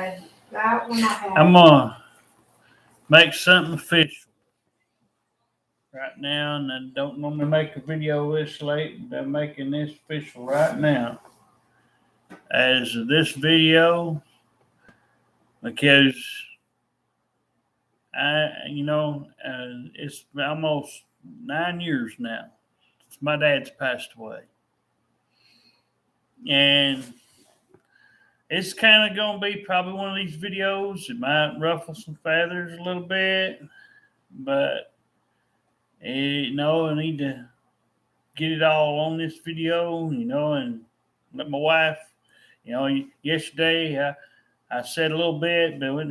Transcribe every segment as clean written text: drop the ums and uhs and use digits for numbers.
had that one. I had. I'm gonna make something official right now, and I don't normally make a video this late, but I'm making this official right now as this video because it's almost 9 years now since my dad's passed away, and it's kind of gonna be probably one of these videos. It might ruffle some feathers a little bit, but I need to get it all on this video, and let my wife, yesterday I said a little bit, but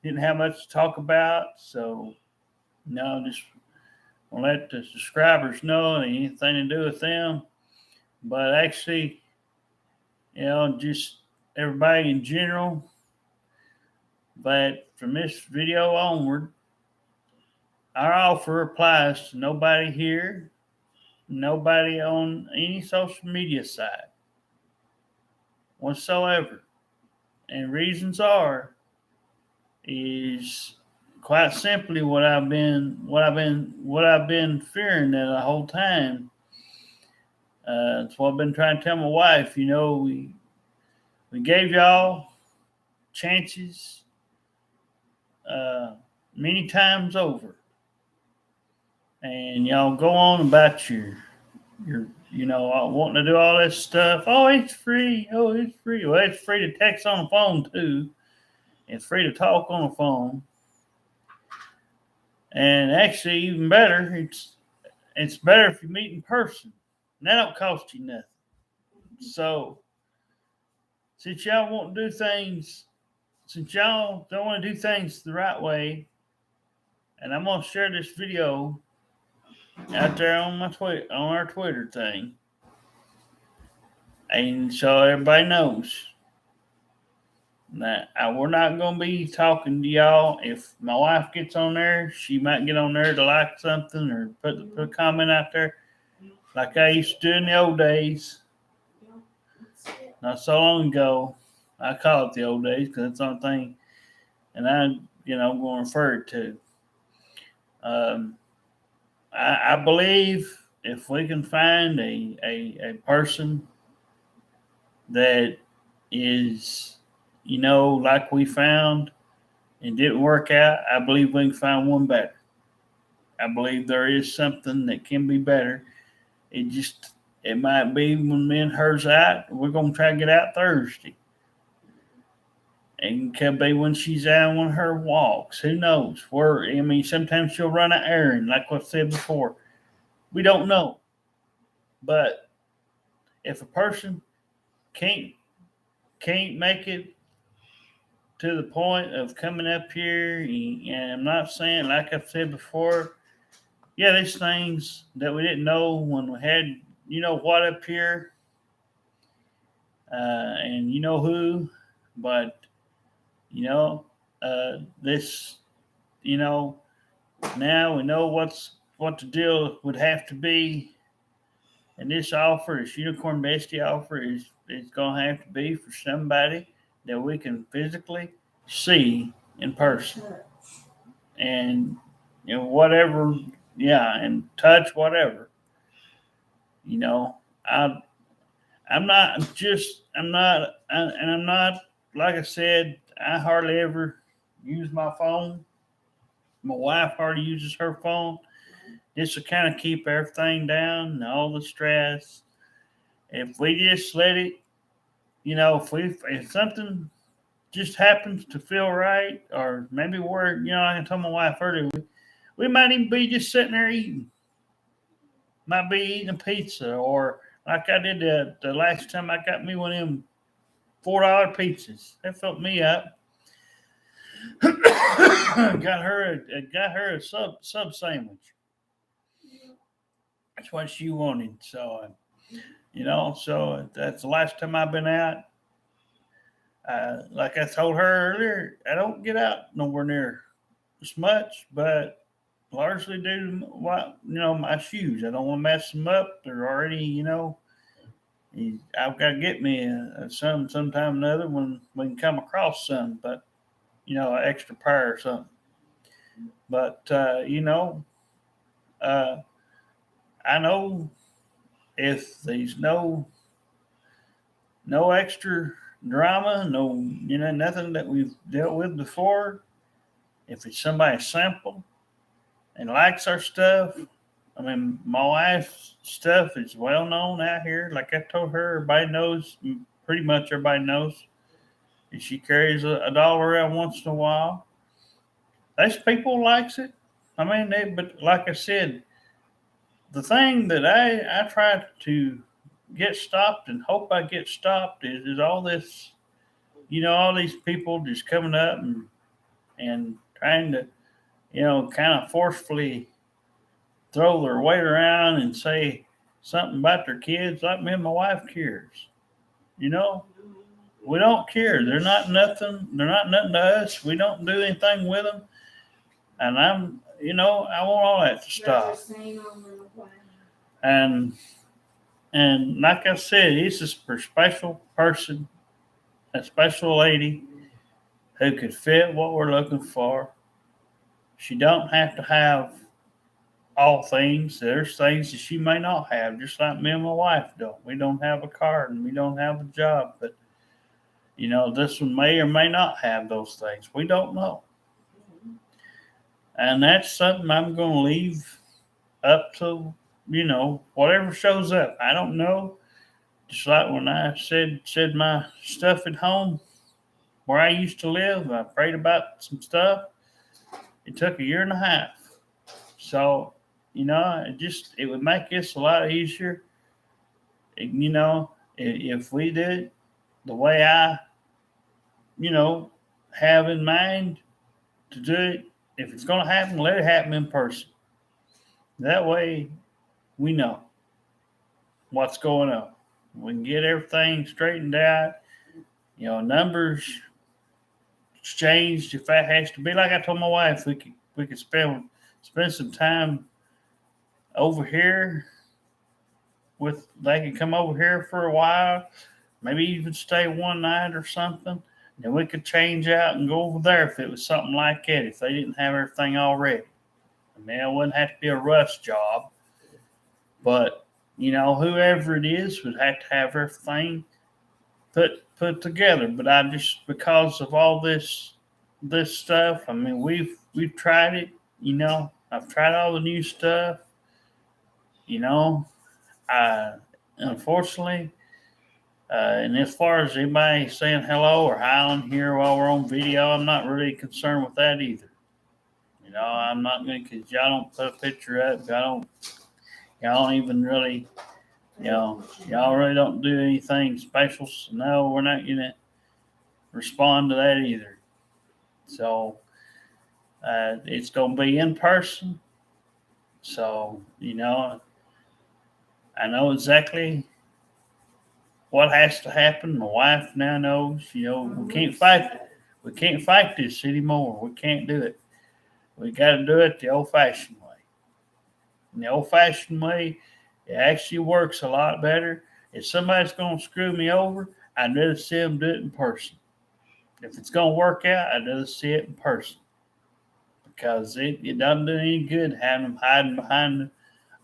didn't have much to talk about. So, just want to let the subscribers know and anything to do with them. But actually, just everybody in general. But from this video onward, our offer applies to nobody here, nobody on any social media site whatsoever. And reasons is quite simply what I've been fearing the whole time. That's what I've been trying to tell my wife. We gave y'all chances many times over, and y'all go on about your wanting to do all this stuff. Oh, it's free. Oh, it's free. Well, it's free to text on the phone too. It's free to talk on the phone. And actually, even better, it's better if you meet in person. And that don't cost you nothing. So, since y'all don't want to do things the right way, and I'm gonna share this video out there on our Twitter thing, and so everybody knows that we're not gonna be talking to y'all. If my wife gets on there, she might get on there to like something or put a comment out there, like I used to do in the old days. Not so long ago. I call it the old days because it's the only thing, and I'm going to refer it to. I believe if we can find a person that is, like we found and didn't work out, I believe we can find one better. I believe there is something that can be better. It might be when me and her's out. We're going to try to get out Thursday. And it could be when she's out on one of her walks. Who knows? Sometimes she'll run an errand, like I said before. We don't know. But if a person can't make it to the point of coming up here, and I'm not saying, like I've said before, there's things that we didn't know when we had, what up here, and who, but this, now we know what the deal would have to be, and this Unicorn Bestie offer is going to have to be for somebody that we can physically see in person, and whatever, and touch whatever. I'm not, like I said, I hardly ever use my phone. My wife hardly uses her phone. Just to kind of keep everything down and all the stress. If we just let it, if something just happens to feel right, or maybe we're, like I told my wife earlier, we might even be just sitting there eating. Might be eating a pizza, or like I did the last time I got me one of them $4 pizzas. That filled me up. got her a sub sandwich. That's what she wanted. So, so that's the last time I've been out. Like I told her earlier, I don't get out nowhere near as much, but largely due to my shoes. I don't want to mess them up. They're already, I've got to get me some sometime or another when we can come across some, but an extra pair or something. But uh, I know if there's no extra drama, no nothing that we've dealt with before. If it's somebody simple and likes our stuff, I mean, my wife's stuff is well known out here. Like I told her, everybody knows. Pretty much everybody knows. And she carries a dollar around once in a while. There's people likes it. I mean, but like I said, the thing that I try to get stopped and hope I get stopped is all this, all these people just coming up and trying to, kind of forcefully throw their weight around and say something about their kids like me and my wife cares. You know, we don't care. They're not nothing. They're not nothing to us. We don't do anything with them. And I want all that to stop. And like I said, he's a special person, a special lady who could fit what we're looking for. She don't have to have all things. There's things that she may not have, just like me and my wife don't. We don't have a car and we don't have a job, but this one may or may not have those things. We don't know. And that's something I'm going to leave up to, whatever shows up. I don't know. Just like when I said my stuff at home where I used to live, I prayed about some stuff. It took 1.5 years. So, it would make this a lot easier. If we did the way I, have in mind to do it, if it's going to happen, let it happen in person. That way we know what's going on. We can get everything straightened out. Numbers exchanged if that has to be. Like I told my wife, we could spend some time over here they could come over here for a while, maybe even stay one night or something. And we could change out and go over there if it was something like that, if they didn't have everything already. I mean, it wouldn't have to be a rush job. But, whoever it is would have to have everything put together. But I just, because of all this stuff, I mean, we've tried it, I've tried all the new stuff, unfortunately, and as far as anybody saying hello or hi on here while we're on video, I'm not really concerned with that either. I'm not going to, because y'all don't put a picture up. Y'all don't even really, y'all really don't do anything special. So no, we're not going to respond to that either. So it's going to be in person. So, I know exactly what has to happen. My wife now knows, we can't fight it. We can't fight this anymore. We can't do it. We got to do it the old-fashioned way. And the old-fashioned way, it actually works a lot better. If somebody's going to screw me over, I'd rather see them do it in person. If it's going to work out, I'd rather see it in person. Because it doesn't do any good having them hiding behind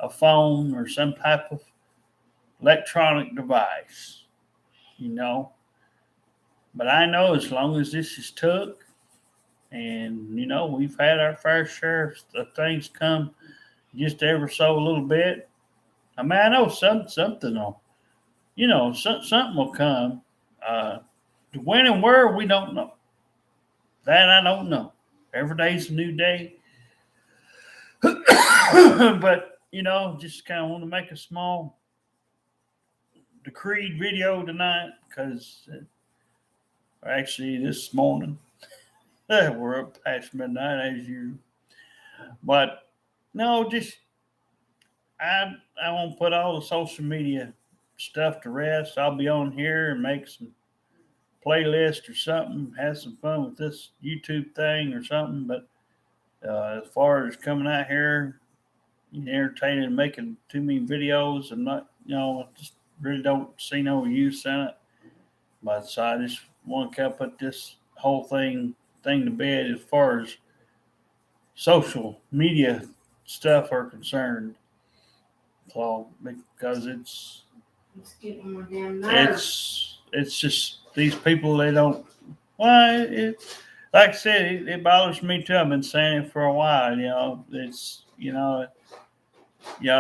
a phone or some type of electronic device, But I know as long as this is took, and we've had our fair share of things come just ever so a little bit. I mean, I know something will, something will come. When and where, we don't know. That I don't know. Every day's a new day. But just kind of want to make a small decreed video tonight because actually this morning we're up past midnight as usual. But no, just I won't put all the social media stuff to rest. I'll be on here and make some playlist or something, have some fun with this YouTube thing or something. But as far as coming out here, entertaining and making too many videos, I'm not, really don't see no use in it. But so I just want to kind of put this whole thing to bed as far as social media stuff are concerned. So because It's getting more damn nerves. it's just these people they don't. Well, like I said, it bothers me too. I've been saying it for a while. It's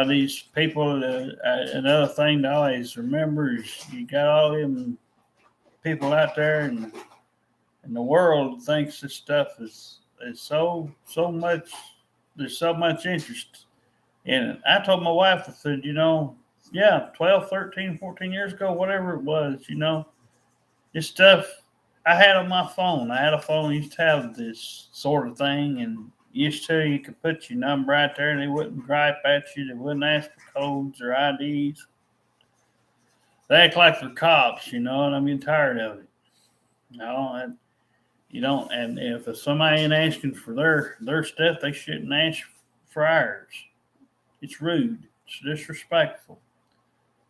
these people. Another thing to always remember is you got all them people out there and the world thinks this stuff is so much. There's so much interest in it. I told my wife, I said, yeah, 12, 13, 14 years ago, whatever it was, this stuff I had on my phone. I had a phone that used to have this sort of thing, and used to you could put your number right there, and they wouldn't gripe at you. They wouldn't ask for codes or IDs. They act like they're cops, and I'm getting tired of it. And you don't. And if somebody ain't asking for their stuff, they shouldn't ask for ours. It's rude. It's disrespectful.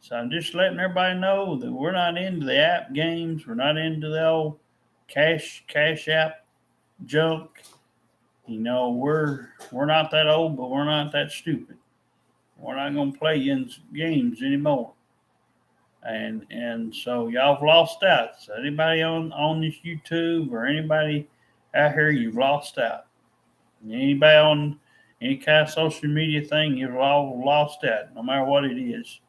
So I'm just letting everybody know that we're not into the app games. We're not into the old cash app junk. We're not that old, but we're not that stupid. We're not gonna play games anymore. And so y'all have lost out. So anybody on this YouTube or anybody out here, you've lost out. Anybody on any kind of social media thing, you've all lost out, no matter what it is.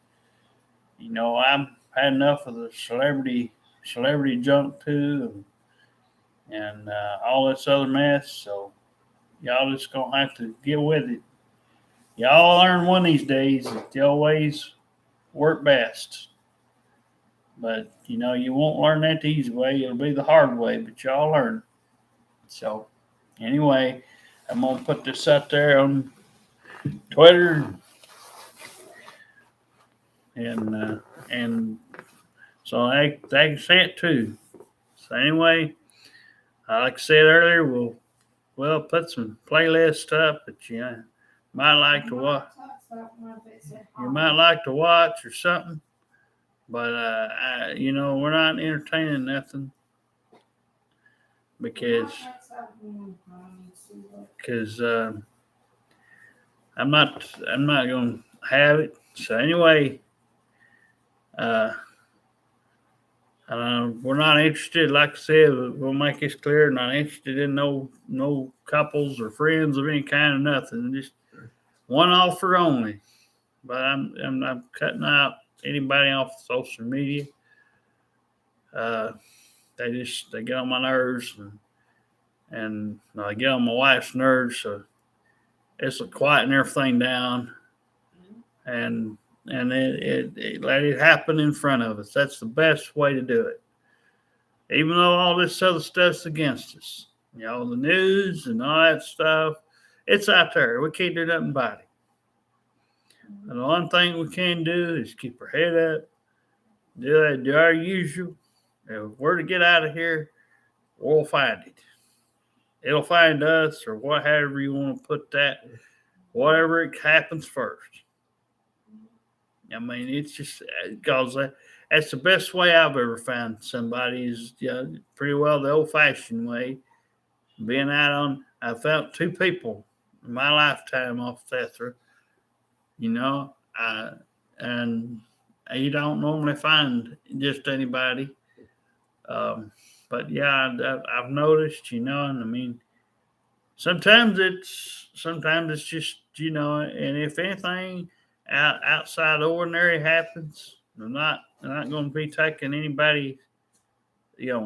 I've had enough of the celebrity junk too, and all this other mess. So y'all just gonna have to get with it. Y'all learn one of these days that the old ways work best. But you won't learn that the easy way. It'll be the hard way, but y'all learn. So anyway, I'm gonna put this out there on Twitter and so they can say it too. So anyway, like I said earlier, we'll put some playlist up that you might like to watch. You might like to watch or something, but we're not entertaining nothing because I'm not gonna have it. So anyway. We're not interested, like I said, we'll make this clear, not interested in no couples or friends of any kind of nothing. Just one offer only. But I'm cutting out anybody off social media. They get on my nerves and they get on my wife's nerves, so it's quieting everything down and let it happen in front of us. That's the best way to do it. Even though all this other stuff's against us, the news and all that stuff, it's out there. We can't do nothing about it. And the one thing we can do is keep our head up, do our usual. If we're to get out of here, we'll find it. It'll find us, or whatever you want to put that, whatever it happens first. I mean, it's just because that's the best way I've ever found somebody is pretty well the old-fashioned way. Being out on, I found two people in my lifetime off Thethra, and you don't normally find just anybody. But yeah, I've noticed, and I mean, sometimes it's just, and if anything outside ordinary happens, I'm not going to be taking anybody,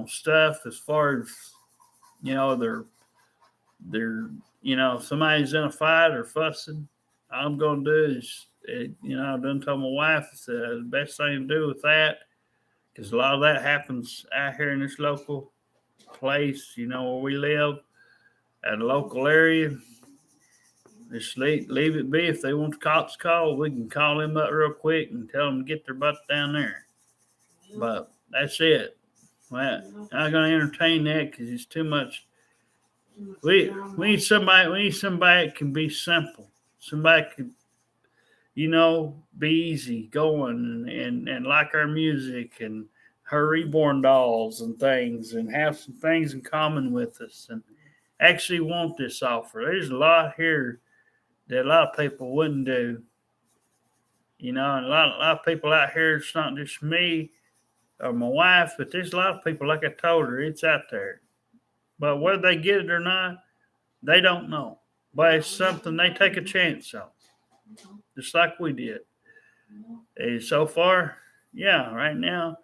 stuff as far as, they're if somebody's in a fight or fussing, all I'm going to do is, I've done told my wife, the best thing to do with that, because a lot of that happens out here in this local place, where we live, at a local area. Just leave it be. If they want the cops called, we can call them up real quick and tell them to get their butt down there. But that's it. Well, I'm not going to entertain that because it's too much. We need somebody that can be simple. Somebody could, be easy going and like our music and her reborn dolls and things and have some things in common with us and actually want this offer. There's a lot here that a lot of people wouldn't do. And a lot of people out here, it's not just me or my wife, but there's a lot of people, like I told her, it's out there. But whether they get it or not, they don't know. But it's something they take a chance on, just like we did. And so far, yeah, right now,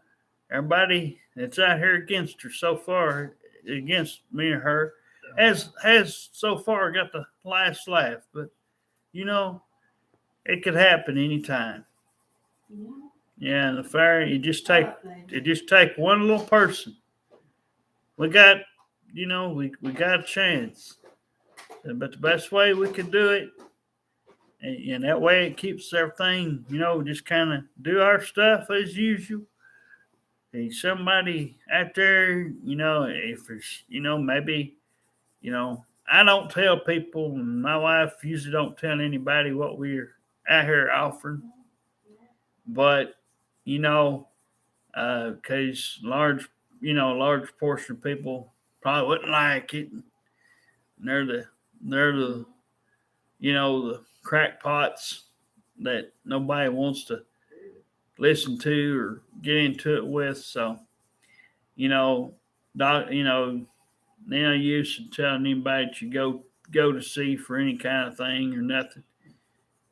everybody that's out here against her so far, against me or her, has so far got the last laugh. But it could happen anytime. Yeah, and the fire, it just take one little person. We got, we got a chance. But the best way we could do it, and that way it keeps everything, just kind of do our stuff as usual. If somebody out there, if it's, maybe, I don't tell people, and my wife usually don't tell anybody what we're out here offering. But, because large portion of people probably wouldn't like it. And they're the the crackpots that nobody wants to listen to or get into it with. So, no use in telling anybody that you go to see for any kind of thing or nothing.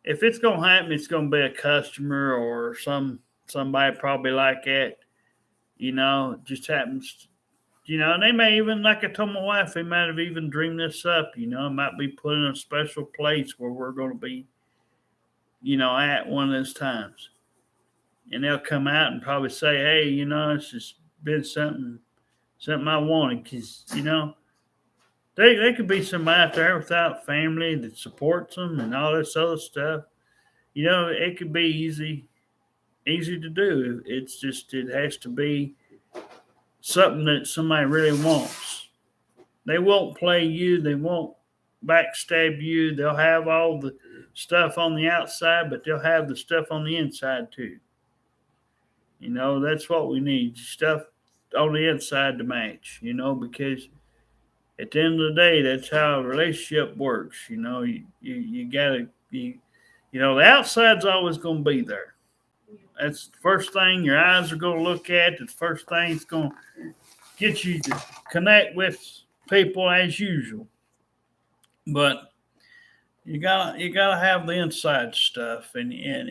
If it's gonna happen, it's gonna be a customer or somebody probably like that. It just happens. And they may even, like I told my wife, they might have even dreamed this up. It might be put in a special place where we're going to be, at one of those times. And they'll come out and probably say, hey, it's just been something I wanted. Because, they could be somebody out there without family that supports them and all this other stuff. It could be easy to do. It's just, it has to be something that somebody really wants. They won't play you. They won't backstab you. They'll have all the stuff on the outside, but they'll have the stuff on the inside too. That's what we need. Stuff on the inside to match, because at the end of the day, that's how a relationship works. You gotta, the outside's always going to be there. That's the first thing your eyes are going to look at. It's the first thing that's going to get you to connect with people as usual. But you gotta have the inside stuff, and and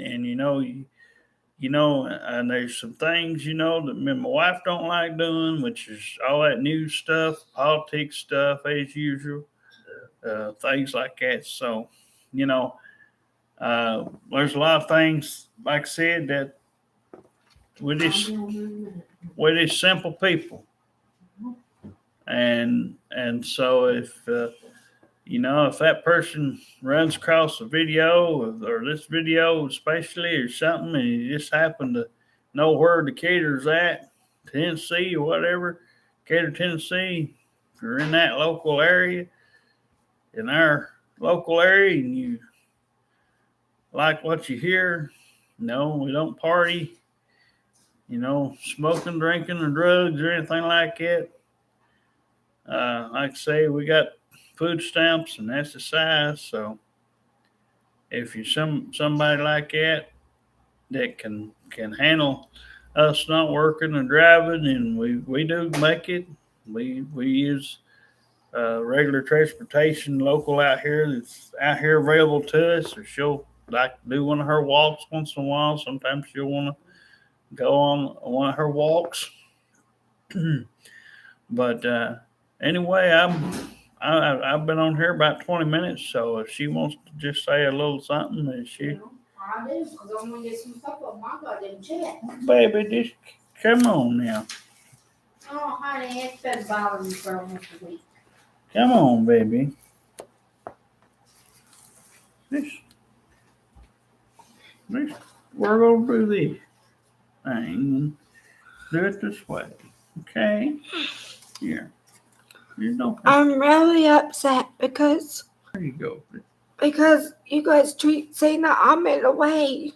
there's some things that me and my wife don't like doing, which is all that news stuff, politics stuff as usual, things like that. So, there's a lot of things, like I said, that we're just simple people, and so if that person runs across a video or this video especially or something, and you just happen to know where Decatur's at, Tennessee or whatever, Decatur, Tennessee, if you're in that local area, in our local area, and you like what you hear, we don't party, smoking, drinking, or drugs or anything like that. Like I say, we got food stamps and that's the size. So if you're somebody like that can handle us not working or driving, and we do make it. We use regular transportation local out here that's out here available to us, or she'll like to do one of her walks once in a while. Sometimes she'll want to go on one of her walks. But anyway, I've been on here about 20 minutes, so if she wants to just say a little something, then she. I do, because I'm going to get some stuff up my goddamn chat. Baby, just come on now. Oh, honey, it's been bothering me for almost a week. Come on, baby. This, we're going to do this thing. Do it this way. Okay? Here. You don't. I'm really upset because. There you go. because you guys saying that I'm in a way.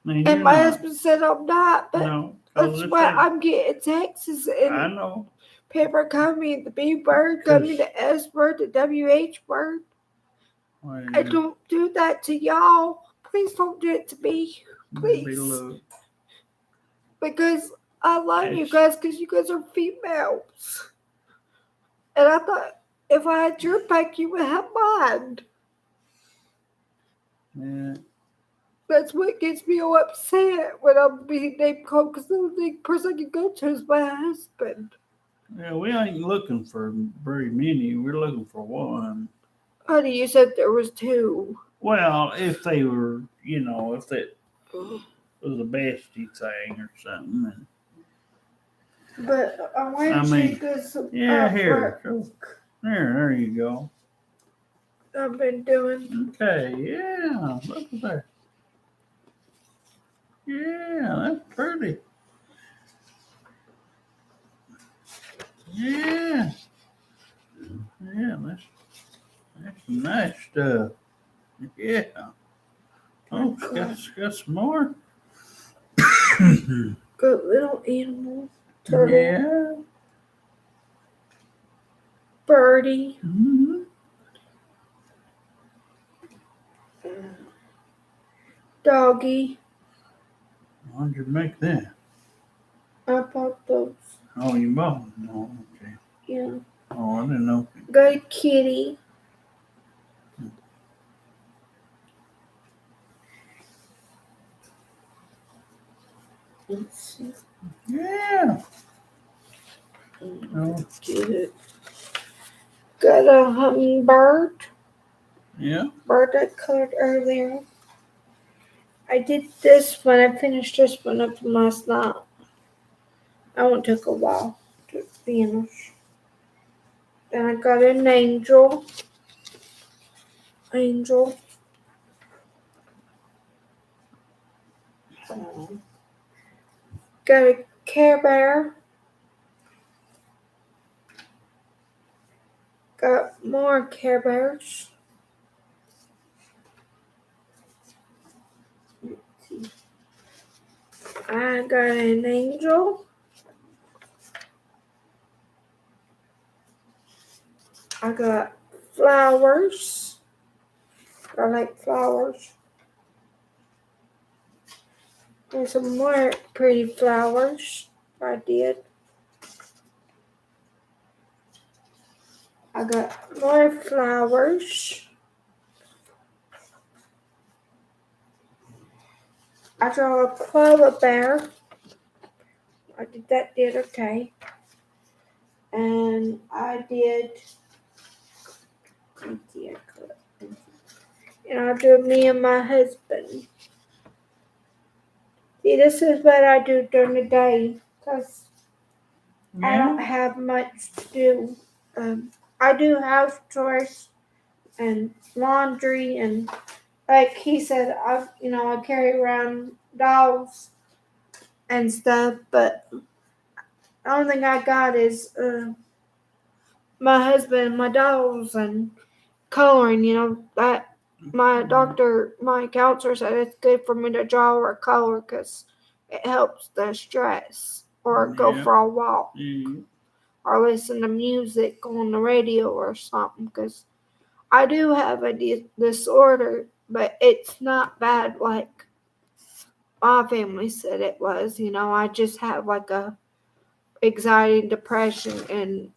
No, And you're my not. husband said I'm not, but No. that's why I'm getting texts I and know. paper coming, the B word coming, the S word, the WH word. Well, I don't do that to y'all. Please don't do it to me. maybe Please. look. Because I love you guys because you guys are females. And I thought if I had your back, you would have mine. Yeah. That's what gets me all upset when I'm being name called because the only person I can go to is my husband. Yeah, we ain't looking for very many. We're looking for one. Honey, you said there was two. Well, if they were, if that was a bestie thing or something. But I want you guys some here. There you go. I've been doing. Okay, yeah, look at that. Yeah, that's pretty. Yeah. Yeah, that's nice stuff. Yeah. Oh, got some more. Good little animal. Turtle. Yeah. Birdie. Mm-hmm. Doggy. How'd you make that? I bought those. Oh, you bought them? Oh, okay. Yeah. Oh, I didn't know. Good kitty. Let's see. Yeah. Oh. Cute. Got a hummingbird. Yeah. Bird I colored earlier. I did this one. I finished this one up last night. That one took a while to finish. Then I got an angel. Got a Care Bear. Got more Care Bears. Let's see. I got an angel. I got flowers. I like flowers. There's some more pretty flowers I did. I got more flowers. I draw a koala bear. Did okay. And I did. And I'll do me and my husband. See, this is what I do during the day because I don't have much to do. I do house chores and laundry and, like he said, I carry around dolls and stuff. But the only thing I got is my husband and my dolls and coloring. That my counselor said it's good for me to draw or color because it helps the stress, or go for a walk, or listen to music on the radio or something. Because I do have a disorder, but it's not bad like my family said it was. I just have like a anxiety and depression and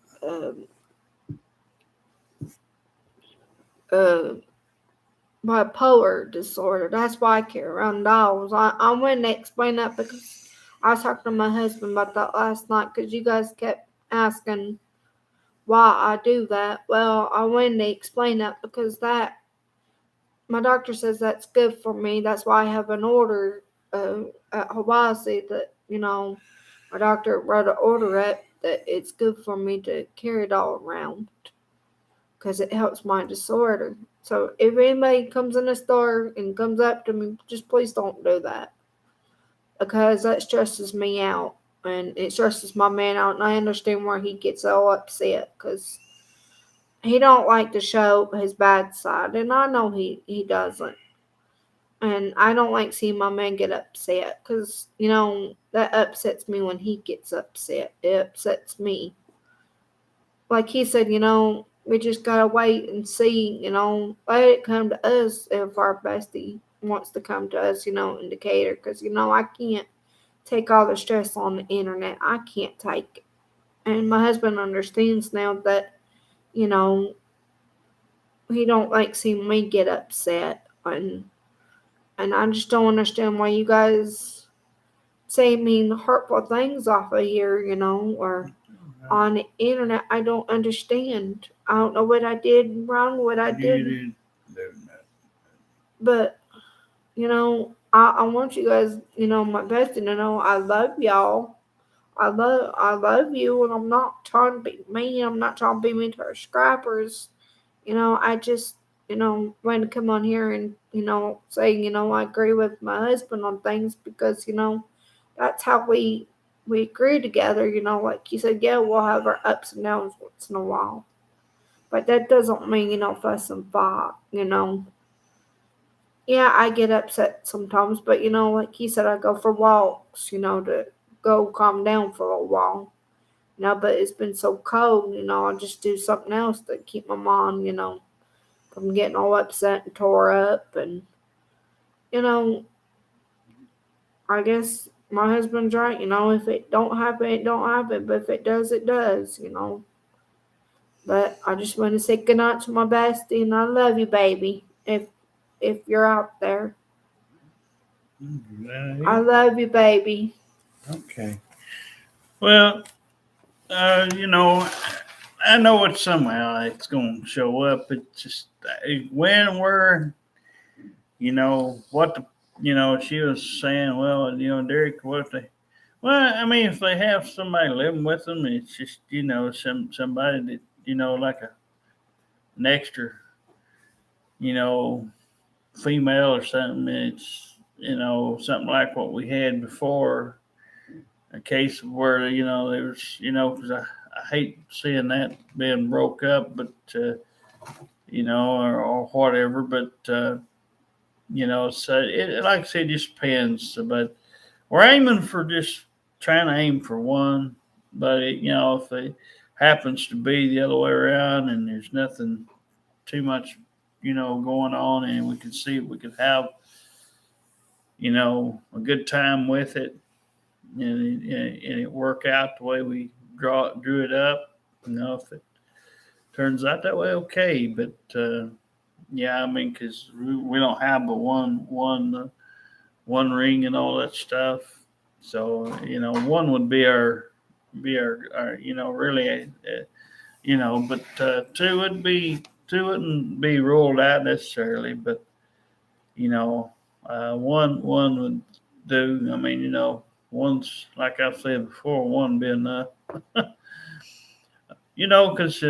bipolar disorder. That's why I carry around dolls. I went to explain that because I was talking to my husband about that last night because you guys kept asking why I do that. Well, I went to explain that because my doctor says that's good for me. That's why I have an order at Hawaii that, my doctor wrote an order up that it's good for me to carry it all around because it helps my disorder. So if anybody comes in the store and comes up to me, just please don't do that because that stresses me out and it stresses my man out, and I understand why he gets all upset because he don't like to show his bad side, and I know he doesn't. And I don't like seeing my man get upset because, that upsets me when he gets upset. It upsets me. Like he said, we just gotta wait and see, let it come to us if our bestie wants to come to us, in Decatur. Because, I can't take all the stress on the internet. I can't take it. And my husband understands now that, you know, he don't like seeing me get upset. And I just don't understand why you guys say mean hurtful things off of here, or on the internet. I don't understand. I don't know what I did wrong, what I did. But, I want you guys, my bestie to know I love y'all. I love you, and I'm not trying to be mean. I'm not trying to be mean to our scrappers. I just, want to come on here and, say, I agree with my husband on things because, that's how we agree together. Like you said, yeah, we'll have our ups and downs once in a while, but that doesn't mean, fuss and fight. Yeah, I get upset sometimes, but like you said, I go for walks, to go calm down for a while. But it's been so cold, I'll just do something else to keep my mind, from getting all upset and tore up. And, you know, I guess my husband's right, if it don't happen, it don't happen. But if it does, it does. But I just want to say goodnight to my bestie, and I love you, baby. If you're out there. I love you, baby. Okay. Well, I know it's somehow it's going to show up. It's just when, where, what the, she was saying, well, Derek, what if they, well, I mean, if they have somebody living with them, it's just, somebody that, like an extra, you know, female or something. It's, something like what we had before, a case of where, there was, because I hate seeing that being broke up, but, or whatever, but, so it, like I said, just depends. But we're aiming for just trying to aim for one, but if it happens to be the other way around and there's nothing too much, going on, and we can see if we could have, a good time with it, and it work out the way we drew it up. If it turns out that way, okay. But yeah, I mean, because we don't have but one ring and all that stuff. So one would be our really, but two wouldn't be ruled out necessarily, but one would do. I mean, one's like I've said before, one be enough. Because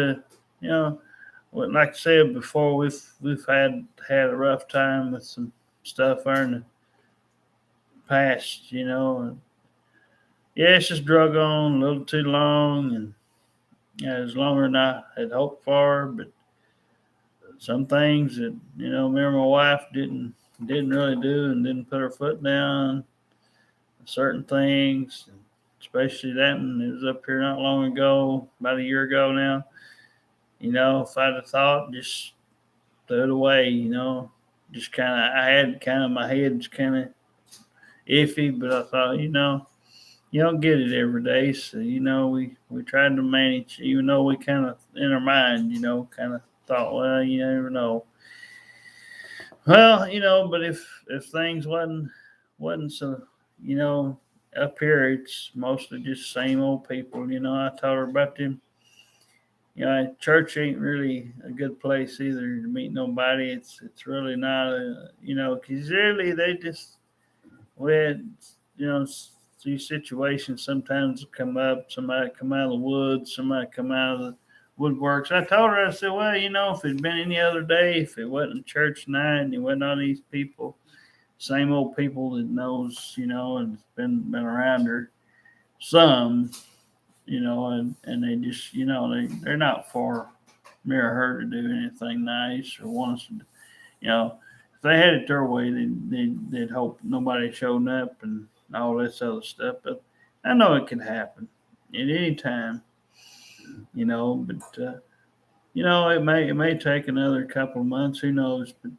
like I said before, we've had a rough time with some stuff in the past. Yeah, it's just drug on a little too long, and it's longer than I had hoped for. But some things that me and my wife didn't really do, and didn't put her foot down. Certain things, especially that one. It was up here not long ago, about a year ago now. If I'd have thought, just throw it away. Just kind of, I had kind of my head's kind of iffy, but I thought, you don't get it every day, so we tried to manage, even though we kind of in our mind, kind of thought, well, you never know. Well, but if things wasn't so, up here it's mostly just same old people. I told her about them. Church ain't really a good place either to meet nobody. It's really not because really they just, we had, these situations sometimes come up. Somebody come out of the woods, somebody come out of the woodworks. I told her, I said, well, if it'd been any other day, if it wasn't church night and it wasn't all these people, same old people that knows, and been around her some, and they just, they're not for mirror her to do anything nice or want us to, if they had it their way, they'd hope nobody showed up and all this other stuff. But I know it can happen at any time, but it may take another couple of months. Who knows? But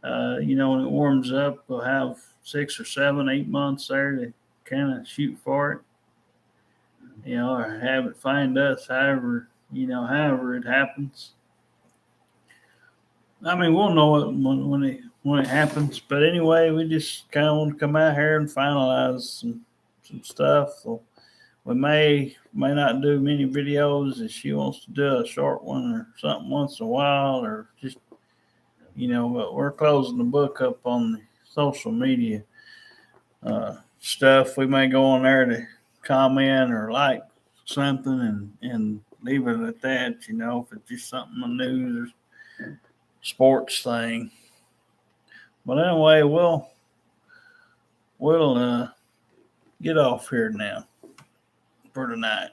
when it warms up, we'll have 6 or 7, 8 months there to kind of shoot for it, or have it find us. However it happens. I mean, we'll know it when it happens. But anyway, we just kind of want to come out here and finalize some stuff. So we may not do many videos if she wants to do a short one or something once in a while, or just but we're closing the book up on the social media stuff. We may go on there to comment or like something and leave it at that, if it's just something on the news or sports thing. But anyway, we'll get off here now for tonight.